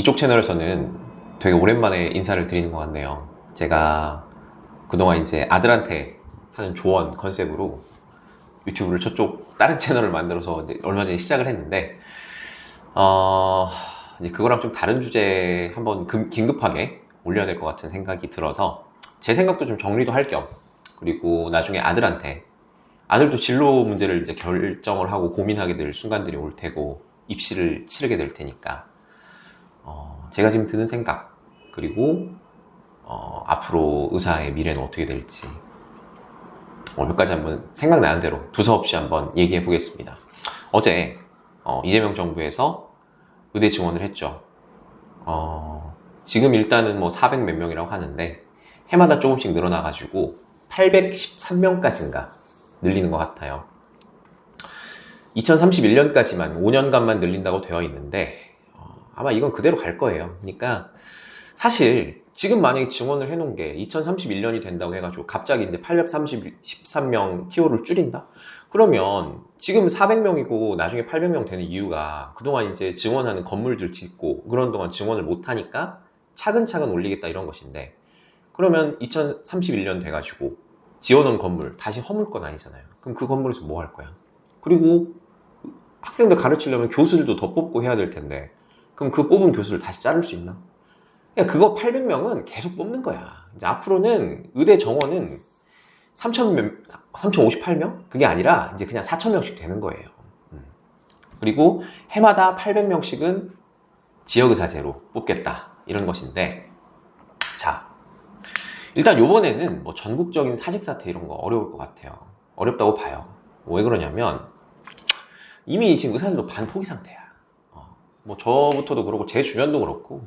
이쪽 채널에서는 되게 오랜만에 인사를 드리는 것 같네요. 제가 그동안 이제 아들한테 하는 조언 컨셉으로 유튜브를 저쪽 다른 채널을 만들어서 이제 얼마 전에 시작을 했는데, 이제 그거랑 좀 다른 주제 한번 긴급하게 올려야 될 것 같은 생각이 들어서 제 생각도 좀 정리도 할 겸, 그리고 나중에 아들도 진로 문제를 이제 결정을 하고 고민하게 될 순간들이 올 테고 입시를 치르게 될 테니까 제가 지금 드는 생각, 그리고 앞으로 의사의 미래는 어떻게 될지 몇 가지 한번 생각나는 대로 두서없이 한번 얘기해 보겠습니다. 어제 이재명 정부에서 의대 증원을 했죠. 지금 일단은 뭐 400 몇 명이라고 하는데 해마다 조금씩 늘어나가지고 813명까지인가 늘리는 것 같아요. 2031년까지만 5년간만 늘린다고 되어 있는데 아마 이건 그대로 갈 거예요. 그러니까 사실 지금 만약에 증원을 해놓은 게 2031년이 된다고 해가지고 갑자기 이제 813명 TO를 줄인다? 그러면 지금 400명이고 나중에 800명 되는 이유가 그동안 이제 증원하는 건물들 짓고 그런 동안 증원을 못하니까 차근차근 올리겠다 이런 것인데, 그러면 2031년 돼가지고 지어놓은 건물 다시 허물 건 아니잖아요. 그럼 그 건물에서 뭐 할 거야? 그리고 학생들 가르치려면 교수들도 더 뽑고 해야 될 텐데, 그럼 그 뽑은 교수를 다시 자를 수 있나? 그러니까 그거 800명은 계속 뽑는 거야. 이제 앞으로는 의대 정원은 3,058명? 그게 아니라 이제 그냥 4,000명씩 되는 거예요. 그리고 해마다 800명씩은 지역의사제로 뽑겠다 이런 것인데, 자, 일단 요번에는 뭐 전국적인 사직사태 이런 거 어려울 것 같아요. 어렵다고 봐요. 왜 그러냐면 이미 지금 의사들도 반포기 상태야. 뭐 저부터도 그렇고 제 주변도 그렇고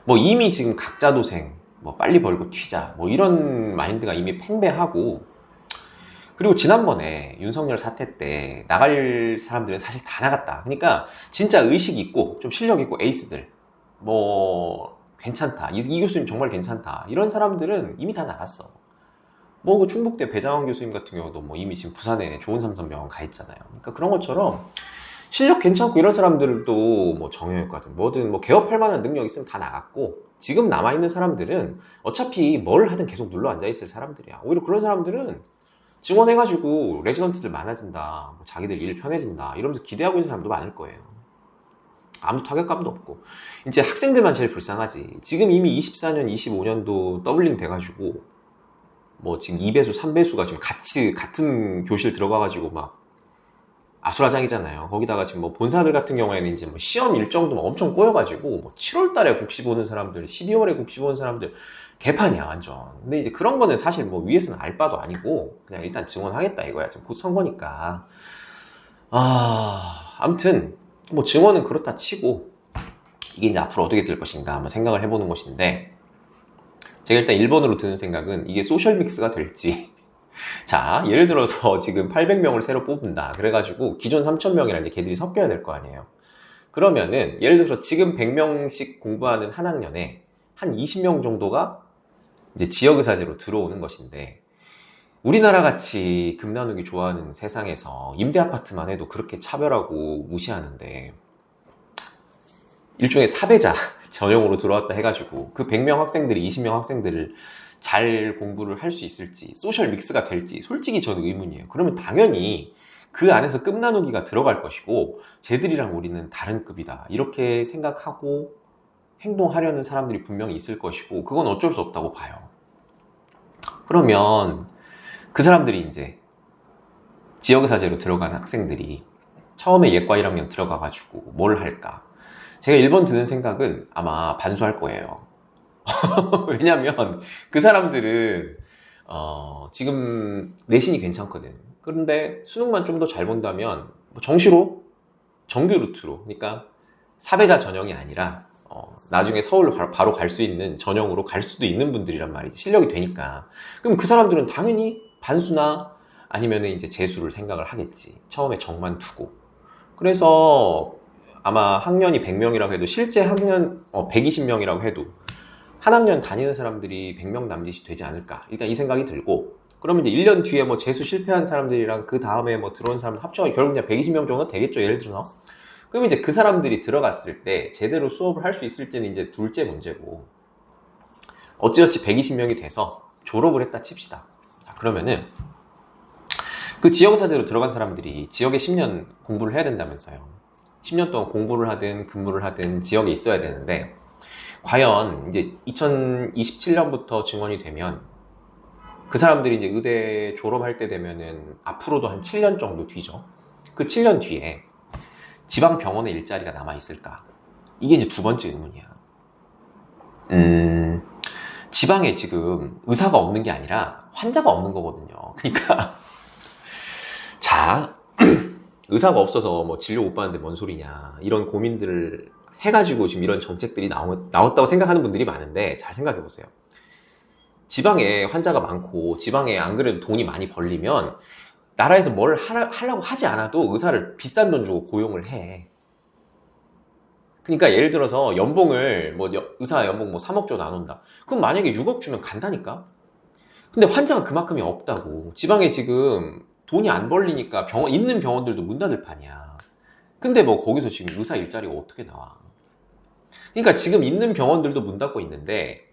뭐 이미 지금 각자 도생, 뭐 빨리 벌고 튀자, 뭐 이런 마인드가 이미 팽배하고, 그리고 지난번에 윤석열 사태 때 나갈 사람들은 사실 다 나갔다. 그러니까 진짜 의식 있고 좀 실력 있고 에이스들, 뭐 괜찮다, 이 교수님 정말 괜찮다, 이런 사람들은 이미 다 나갔어. 뭐 그 충북대 배장원 교수님 같은 경우도 뭐 이미 지금 부산에 좋은삼성병원 가 있잖아요. 그러니까 그런 것처럼 실력 괜찮고 이런 사람들도 뭐 정형외과든 뭐든 뭐 개업할 만한 능력 있으면 다 나갔고, 지금 남아있는 사람들은 어차피 뭘 하든 계속 눌러 앉아있을 사람들이야. 오히려 그런 사람들은 증원해가지고 레지던트들 많아진다, 뭐 자기들 일 편해진다 이러면서 기대하고 있는 사람도 많을 거예요. 아무 타격감도 없고. 이제 학생들만 제일 불쌍하지. 지금 이미 24년, 25년도 더블링 돼가지고 뭐 지금 2배수, 3배수가 지금 같은 교실 들어가가지고 막 아수라장이잖아요. 거기다가 지금 뭐 본사들 같은 경우에는 이제 뭐 시험 일정도 엄청 꼬여가지고 뭐 7월 달에 국시 보는 사람들, 12월에 국시 보는 사람들 개판이야 완전. 근데 이제 그런 거는 사실 뭐 위에서는 알 바도 아니고 그냥 일단 증원하겠다 이거야. 지금 곧 선거니까. 아무튼 뭐 증원은 그렇다 치고 이게 이제 앞으로 어떻게 될 것인가 한번 생각을 해보는 것인데, 제가 일단 1번으로 드는 생각은 이게 소셜 믹스가 될지. 자, 예를 들어서 지금 800명을 새로 뽑는다. 그래가지고 기존 3,000명이랑 이제 걔들이 섞여야 될 거 아니에요. 그러면은 예를 들어서 지금 100명씩 공부하는 한 학년에 한 20명 정도가 이제 지역의사제로 들어오는 것인데, 우리나라 같이 금 나누기 좋아하는 세상에서 임대 아파트만 해도 그렇게 차별하고 무시하는데 일종의 사배자 전형으로 들어왔다 해가지고 그 100명 학생들이 20명 학생들을 잘 공부를 할 수 있을지, 소셜 믹스가 될지 솔직히 저는 의문이에요. 그러면 당연히 그 안에서 급 나누기가 들어갈 것이고 쟤들이랑 우리는 다른 급이다 이렇게 생각하고 행동하려는 사람들이 분명히 있을 것이고, 그건 어쩔 수 없다고 봐요. 그러면 그 사람들이 이제 지역의사제로 들어간 학생들이 처음에 예과 1학년 들어가가지고 뭘 할까? 제가 1번 드는 생각은 아마 반수할 거예요. 왜냐면 그 사람들은 지금 내신이 괜찮거든. 그런데 수능만 좀 더 잘 본다면 정시로, 정규 루트로, 그러니까 사배자 전형이 아니라 나중에 서울로 바로 갈 수 있는 전형으로 갈 수도 있는 분들이란 말이지. 실력이 되니까. 그럼 그 사람들은 당연히 반수나 아니면 이제 재수를 생각을 하겠지. 처음에 정만 두고. 그래서 아마 학년이 100명이라고 해도 실제 학년 120명이라고 해도 한 학년 다니는 사람들이 100명 남짓이 되지 않을까, 일단 이 생각이 들고, 그러면 이제 1년 뒤에 뭐 재수 실패한 사람들이랑 그 다음에 뭐 들어온 사람들 합쳐서 결국 그냥 120명 정도 되겠죠, 예를 들어서. 그럼 이제 그 사람들이 들어갔을 때 제대로 수업을 할 수 있을지는 이제 둘째 문제고, 어찌어찌 120명이 돼서 졸업을 했다 칩시다. 자, 그러면은 그 지역사제로 들어간 사람들이 지역에 10년 공부를 해야 된다면서요. 10년 동안 공부를 하든 근무를 하든 지역에 있어야 되는데, 과연 이제 2027년부터 증원이 되면 그 사람들이 이제 의대 졸업할 때 되면은 앞으로도 한 7년 정도 뒤죠. 그 7년 뒤에 지방 병원에 일자리가 남아 있을까? 이게 이제 두 번째 의문이야. 지방에 지금 의사가 없는 게 아니라 환자가 없는 거거든요. 그러니까 자, 의사가 없어서 뭐 진료 못 받는데 뭔 소리냐, 이런 고민들을 해가지고 지금 이런 정책들이 나왔다고 생각하는 분들이 많은데, 잘 생각해 보세요. 지방에 환자가 많고 지방에 안 그래도 돈이 많이 벌리면 나라에서 뭘 하려고 하지 않아도 의사를 비싼 돈 주고 고용을 해. 그러니까 예를 들어서 연봉을 뭐 의사 연봉 뭐 3억 줘 나눈다. 그럼 만약에 6억 주면 간다니까. 근데 환자가 그만큼이 없다고. 지방에 지금 돈이 안 벌리니까 있는 병원들도 문 닫을 판이야. 근데 뭐 거기서 지금 의사 일자리가 어떻게 나와? 그러니까 지금 있는 병원들도 문 닫고 있는데,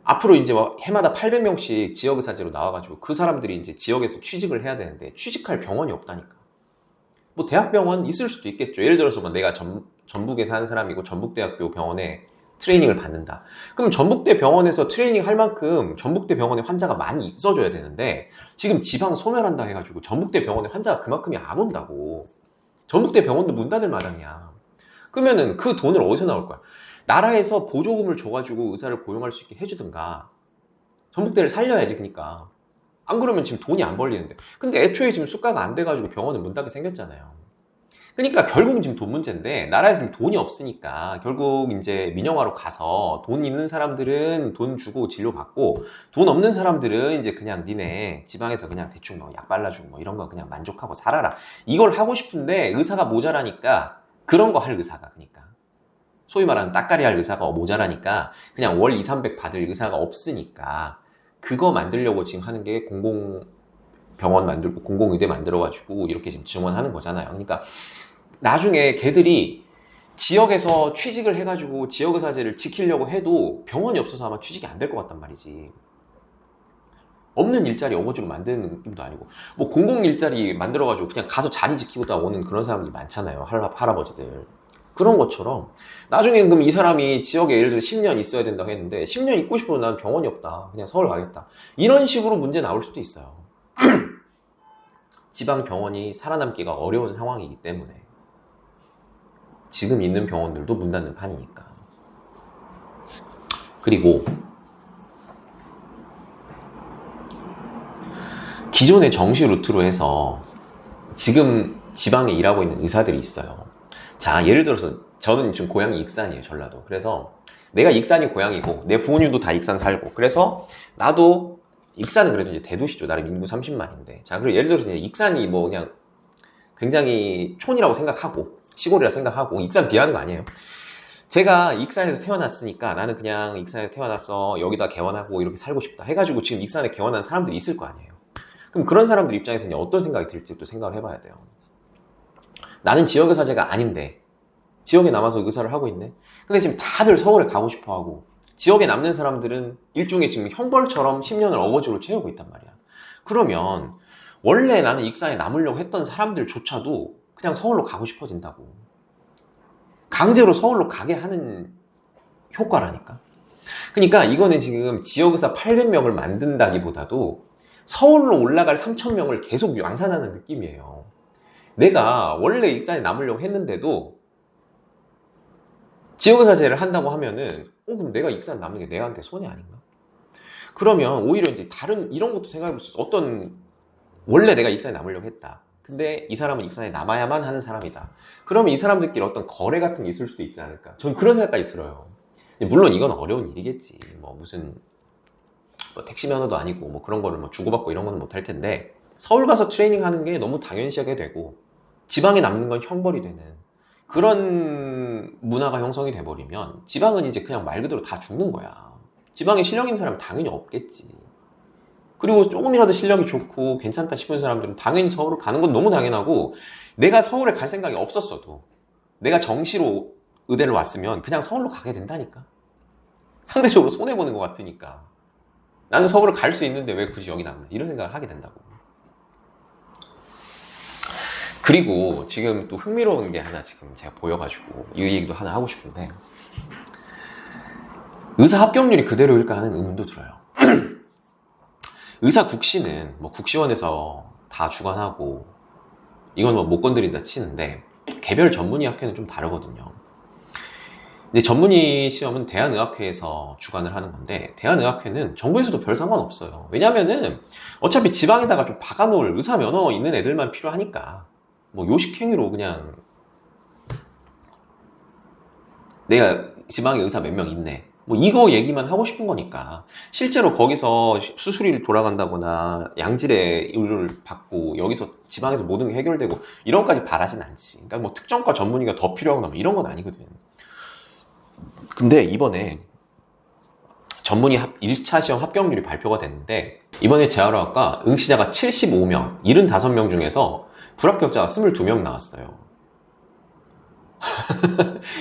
앞으로 이제 뭐 해마다 800명씩 지역의사제로 나와가지고 그 사람들이 이제 지역에서 취직을 해야 되는데 취직할 병원이 없다니까. 뭐 대학병원 있을 수도 있겠죠. 예를 들어서 뭐 내가 전북에 사는 사람이고 전북대학교 병원에 트레이닝을 받는다. 그럼 전북대 병원에서 트레이닝 할 만큼 전북대 병원에 환자가 많이 있어줘야 되는데, 지금 지방 소멸한다 해가지고 전북대 병원에 환자가 그만큼이 안 온다고. 전북대 병원도 문 닫을 마당이야. 그러면은 그 돈을 어디서 나올 거야? 나라에서 보조금을 줘가지고 의사를 고용할 수 있게 해주든가. 전북대를 살려야지. 그러니까 안 그러면 지금 돈이 안 벌리는데. 근데 애초에 지금 수가가 안 돼가지고 병원은 문 닫게 생겼잖아요. 그러니까 결국은 지금 돈 문제인데, 나라에 지금 돈이 없으니까 결국 이제 민영화로 가서 돈 있는 사람들은 돈 주고 진료 받고, 돈 없는 사람들은 이제 그냥 니네 지방에서 그냥 대충 뭐 약 발라주고 뭐 이런 거 그냥 만족하고 살아라, 이걸 하고 싶은데 의사가 모자라니까, 그런 거 할 의사가, 그러니까 소위 말하는 따까리 할 의사가 모자라니까 그냥 월 2, 300 받을 의사가 없으니까 그거 만들려고 지금 하는 게 공공병원 만들고 공공의대 만들어가지고 이렇게 지금 증원하는 거잖아요. 그러니까 나중에 걔들이 지역에서 취직을 해가지고 지역의사제를 지키려고 해도 병원이 없어서 아마 취직이 안 될 것 같단 말이지. 없는 일자리 어거지로 만드는 느낌도 아니고, 뭐 공공 일자리 만들어가지고 그냥 가서 자리 지키고 다 오는 그런 사람들이 많잖아요. 할아버지들. 그런 것처럼 나중에는 그럼 이 사람이 지역에 예를 들어 10년 있어야 된다고 했는데 10년 있고 싶어도 난 병원이 없다, 그냥 서울 가겠다, 이런 식으로 문제 나올 수도 있어요. 지방 병원이 살아남기가 어려운 상황이기 때문에 지금 있는 병원들도 문 닫는 판이니까. 그리고 기존의 정시 루트로 해서 지금 지방에 일하고 있는 의사들이 있어요. 자, 예를 들어서 저는 지금 고향이 익산이에요, 전라도. 그래서 내가 익산이 고향이고 내 부모님도 다 익산 살고, 그래서 나도 익산은 그래도 이제 대도시죠. 나름 인구 30만인데. 자, 그리고 예를 들어서 이제 익산이 뭐 그냥 굉장히 촌이라고 생각하고 시골이라 생각하고, 익산 비하는 거 아니에요. 제가 익산에서 태어났으니까 나는 그냥 익산에서 태어나서 여기다 개원하고 이렇게 살고 싶다 해가지고 지금 익산에 개원한 사람들이 있을 거 아니에요. 그럼 그런 사람들 입장에서는 어떤 생각이 들지 또 생각을 해봐야 돼요. 나는 지역의사제가 아닌데 지역에 남아서 의사를 하고 있네. 근데 지금 다들 서울에 가고 싶어하고, 지역에 남는 사람들은 일종의 지금 형벌처럼 10년을 어거지로 채우고 있단 말이야. 그러면 원래 나는 익산에 남으려고 했던 사람들조차도 그냥 서울로 가고 싶어진다고. 강제로 서울로 가게 하는 효과라니까. 그러니까 이거는 지금 지역의사 800명을 만든다기보다도 서울로 올라갈 3,000명을 계속 양산하는 느낌이에요. 내가 원래 익산에 남으려고 했는데도 지역의사제를 한다고 하면은 그럼 내가 익산 남는 게 내한테 손해 아닌가? 그러면 오히려 이제 다른 이런 것도 생각해 볼 수 있어. 원래 내가 익산에 남으려고 했다. 근데 이 사람은 익산에 남아야만 하는 사람이다. 그러면 이 사람들끼리 어떤 거래 같은 게 있을 수도 있지 않을까? 저는 그런 생각까지 들어요. 물론 이건 어려운 일이겠지. 뭐 무슨 뭐 택시 면허도 아니고 뭐 그런 거를 뭐 주고받고 이런 거는 못 할 텐데, 서울 가서 트레이닝 하는 게 너무 당연시하게 되고 지방에 남는 건 형벌이 되는 그런 문화가 형성이 돼버리면 지방은 이제 그냥 말 그대로 다 죽는 거야. 지방에 실력 있는 사람은 당연히 없겠지. 그리고 조금이라도 실력이 좋고 괜찮다 싶은 사람들은 당연히 서울을 가는 건 너무 당연하고, 내가 서울에 갈 생각이 없었어도 내가 정시로 의대를 왔으면 그냥 서울로 가게 된다니까. 상대적으로 손해보는 것 같으니까. 나는 서울을 갈 수 있는데 왜 굳이 여기 남나, 이런 생각을 하게 된다고. 그리고 지금 또 흥미로운 게 하나 지금 제가 보여가지고 이 얘기도 하나 하고 싶은데, 의사 합격률이 그대로일까 하는 의문도 들어요. 의사 국시는 뭐 국시원에서 다 주관하고 이건 뭐 못 건드린다 치는데, 개별 전문의 학회는 좀 다르거든요. 근데 전문의 시험은 대한의학회에서 주관을 하는 건데, 대한의학회는 정부에서도 별 상관없어요. 왜냐면은 어차피 지방에다가 좀 박아놓을 의사 면허 있는 애들만 필요하니까, 뭐 요식행위로 그냥 내가 지방에 의사 몇 명 있네, 뭐 이거 얘기만 하고 싶은 거니까, 실제로 거기서 수술이 돌아간다거나 양질의 의료를 받고 여기서 지방에서 모든 게 해결되고 이런 것까지 바라진 않지. 그러니까 뭐 특정과 전문의가 더 필요하거나 뭐 이런 건 아니거든. 근데 이번에 전문의 1차 시험 합격률이 발표가 됐는데, 이번에 재활의학과 응시자가 75명, 75명 중에서 불합격자가 22명 나왔어요.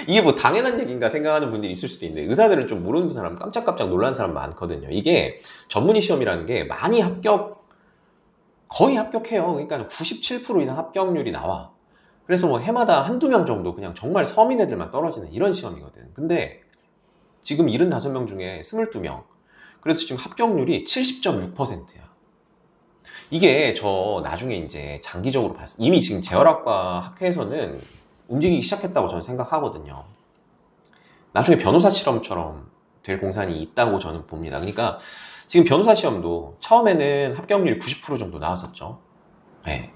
이게 뭐 당연한 얘기인가 생각하는 분들이 있을 수도 있는데, 의사들은 좀 모르는 사람, 깜짝깜짝 놀라는 사람 많거든요. 이게 전문의 시험이라는 게 많이 거의 합격해요. 그러니까 97% 이상 합격률이 나와. 그래서 뭐 해마다 한두 명 정도 그냥 정말 서민 애들만 떨어지는 이런 시험이거든. 근데 지금 75명 중에 22명. 그래서 지금 합격률이 70.6%야. 이게 저 나중에 이제 장기적으로 봤을 때, 이미 지금 재활학과 학회에서는 움직이기 시작했다고 저는 생각하거든요. 나중에 변호사 실험처럼 될 공산이 있다고 저는 봅니다. 그러니까 지금 변호사 시험도 처음에는 합격률이 90% 정도 나왔었죠. 네.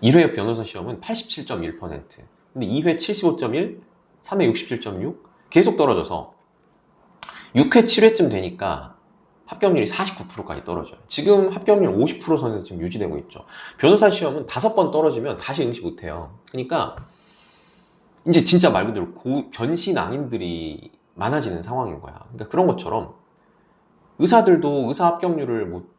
1회 변호사 시험은 87.1%, 근데 2회 75.1, 3회 67.6, 계속 떨어져서 6회, 7회쯤 되니까 합격률이 49%까지 떨어져요. 지금 합격률 50% 선에서 지금 유지되고 있죠. 변호사 시험은 5번 떨어지면 다시 응시 못해요. 그러니까 이제 진짜 말 그대로 변신앙인들이 많아지는 상황인 거야. 그러니까 그런 것처럼 의사들도 의사 합격률을 못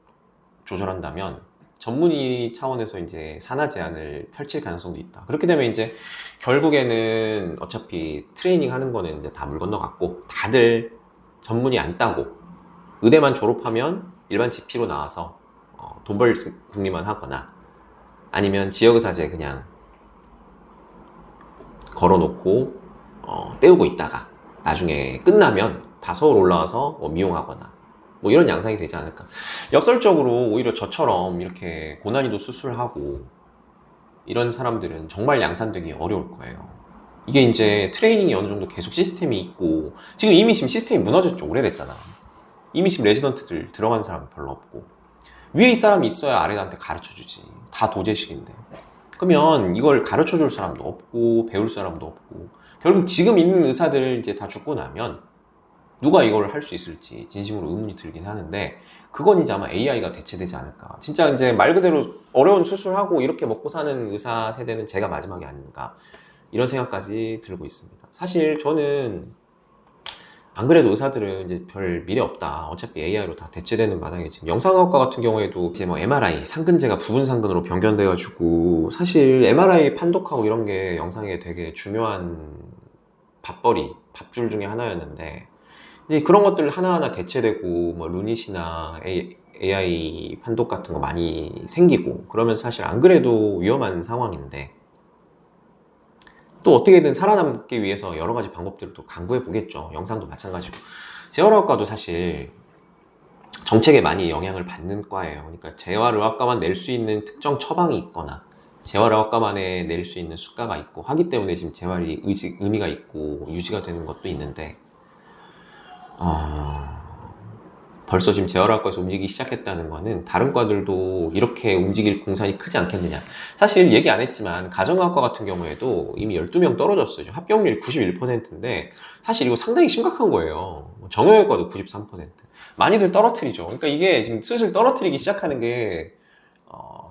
조절한다면 전문의 차원에서 이제 산하 제한을 펼칠 가능성도 있다. 그렇게 되면 이제 결국에는 어차피 트레이닝 하는 거는 이제 다 물 건너갔고, 다들 전문의 안 따고 의대만 졸업하면 일반 GP로 나와서 돈 벌 궁리만 하거나, 아니면 지역의사제 그냥 걸어놓고 때우고 있다가 나중에 끝나면 다 서울 올라와서 뭐 미용하거나 뭐 이런 양상이 되지 않을까. 역설적으로 오히려 저처럼 이렇게 고난이도 수술하고 이런 사람들은 정말 양산되기 어려울 거예요. 이게 이제 트레이닝이 어느 정도 계속 시스템이 있고, 지금 이미 시스템이 무너졌죠. 오래됐잖아. 이미 지금 레지던트들 들어간 사람이 별로 없고, 위에 이 사람이 있어야 아래한테 가르쳐주지. 다 도제식인데. 그러면 이걸 가르쳐줄 사람도 없고 배울 사람도 없고, 결국 지금 있는 의사들 이제 다 죽고 나면 누가 이걸 할 수 있을지 진심으로 의문이 들긴 하는데, 그건 이제 아마 AI가 대체되지 않을까. 진짜 이제 말 그대로 어려운 수술하고 이렇게 먹고 사는 의사 세대는 제가 마지막이 아닌가, 이런 생각까지 들고 있습니다. 사실 저는 안 그래도 의사들은 이제 별 미래 없다, 어차피 AI로 다 대체되는 마당에, 지금 영상학과 같은 경우에도 이제 뭐 MRI 상근제가 부분 상근으로 변경돼가지고, 사실 MRI 판독하고 이런 게 영상에 되게 중요한 밥줄 중에 하나였는데, 이제 그런 것들 하나하나 대체되고, 뭐 루닛이나 AI 판독 같은 거 많이 생기고 그러면 사실 안 그래도 위험한 상황인데, 또 어떻게든 살아남기 위해서 여러 가지 방법들을 또 강구해 보겠죠. 영상도 마찬가지고. 재활의학과도 사실 정책에 많이 영향을 받는 과예요. 그러니까 재활의학과만 낼 수 있는 특정 처방이 있거나 재활의학과만에 낼 수 있는 수가가 있고 하기 때문에 지금 재활이 의미가 있고 유지가 되는 것도 있는데, 벌써 지금 재활학과에서 움직이기 시작했다는 거는 다른 과들도 이렇게 움직일 공산이 크지 않겠느냐. 사실 얘기 안 했지만 가정의학과 같은 경우에도 이미 12명 떨어졌어요. 합격률이 91%인데 사실 이거 상당히 심각한 거예요. 정형외과도 93%. 많이들 떨어뜨리죠. 그러니까 이게 지금 슬슬 떨어뜨리기 시작하는 게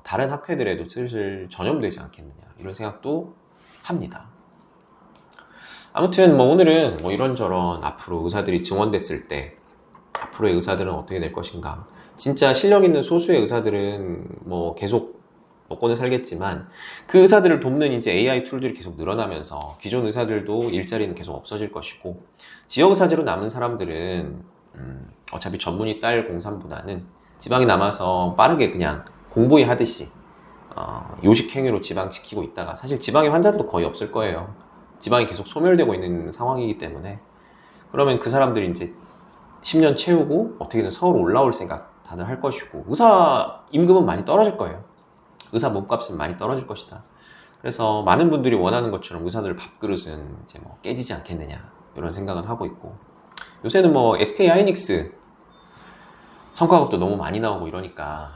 다른 학회들에도 슬슬 전염되지 않겠느냐, 이런 생각도 합니다. 아무튼 뭐 오늘은 뭐 이런저런 앞으로 의사들이 증원됐을 때 앞으로의 의사들은 어떻게 될 것인가, 진짜 실력 있는 소수의 의사들은 뭐 계속 먹고는 살겠지만 그 의사들을 돕는 이제 AI 툴들이 계속 늘어나면서 기존 의사들도 일자리는 계속 없어질 것이고 지역의사제로 남은 사람들은 어차피 전문의 딸 공산보다는 지방에 남아서 빠르게 그냥 공부에 하듯이 요식 행위로 지방 지키고 있다가 사실 지방의 환자들도 거의 없을 거예요. 지방이 계속 소멸되고 있는 상황이기 때문에 그러면 그 사람들이 이제 10년 채우고 어떻게든 서울 올라올 생각 다들 할 것이고 의사 임금은 많이 떨어질 거예요. 의사 몸값은 많이 떨어질 것이다. 그래서 많은 분들이 원하는 것처럼 의사들 밥그릇은 이제 뭐 깨지지 않겠느냐 이런 생각은 하고 있고 요새는 뭐 SK 하이닉스 성과급도 너무 많이 나오고 이러니까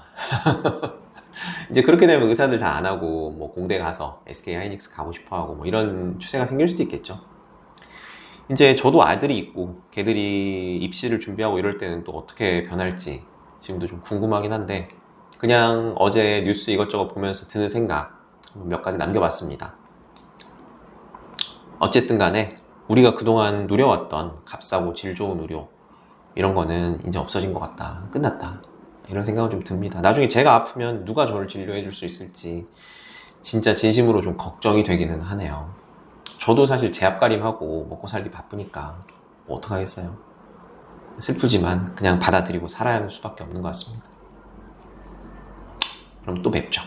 이제 그렇게 되면 의사들 다 안 하고 뭐 공대 가서 SK 하이닉스 가고 싶어 하고 뭐 이런 추세가 생길 수도 있겠죠. 이제 저도 아들이 있고 걔들이 입시를 준비하고 이럴 때는 또 어떻게 변할지 지금도 좀 궁금하긴 한데 그냥 어제 뉴스 이것저것 보면서 드는 생각 몇 가지 남겨봤습니다. 어쨌든 간에 우리가 그동안 누려왔던 값싸고 질 좋은 의료 이런 거는 이제 없어진 것 같다. 끝났다. 이런 생각은 좀 듭니다. 나중에 제가 아프면 누가 저를 진료해 줄 수 있을지 진짜 진심으로 좀 걱정이 되기는 하네요. 저도 사실 제압가림하고 먹고 살기 바쁘니까 뭐 어떡하겠어요. 슬프지만 그냥 받아들이고 살아야 하는 수밖에 없는 것 같습니다. 그럼 또 뵙죠.